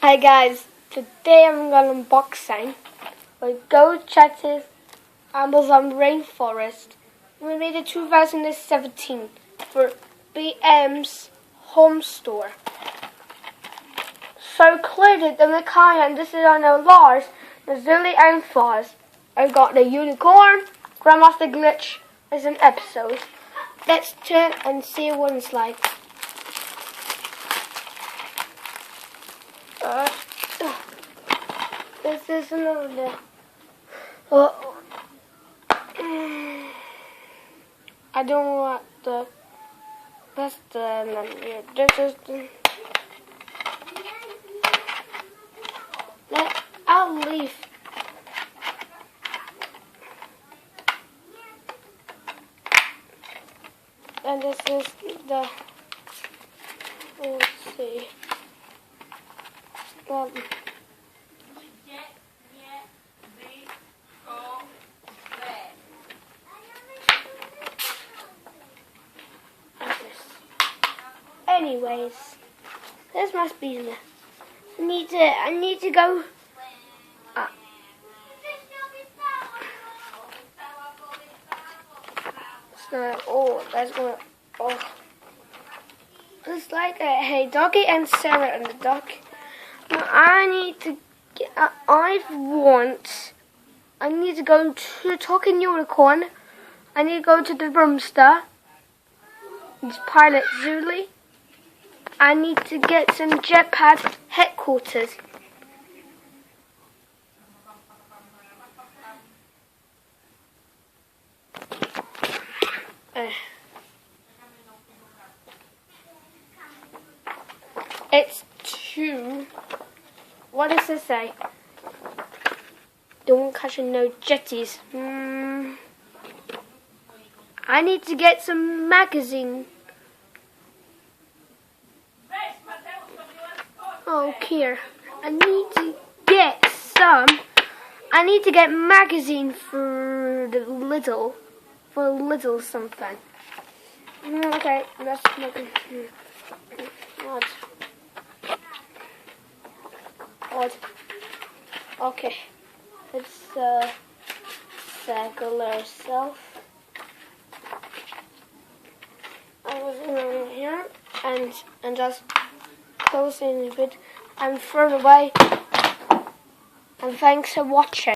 Hi guys, today I'm going to unboxing my Go Chatted Amazon Rainforest. We made it 2017 for BM's home store. So included in the kind, this is on a large, the Zilly and Fuzz. I've got the unicorn, Grandmaster Glitch as an episode. Let's turn and see what it's like. This is another. I don't want the. That's the. This is the. I'll leave. And this is the. Let's see. Anyways, this must be the. I need to go. Oh, that's going. Oh, it's like a hey, Doggy and Sarah and the duck. Now I need to get. I need to go to Talking Unicorn. I need to go to the Broomster. It's Pilot Zuli. I need to get some Jetpad headquarters. It's 2. What does it say? Don't catch no jetties. I need to get some magazine. Oh, here. I need to get magazine for little something. Okay, let's make it. Odd. Okay. It's circular self. I was in here and just close in a bit and throw it away. And thanks for watching.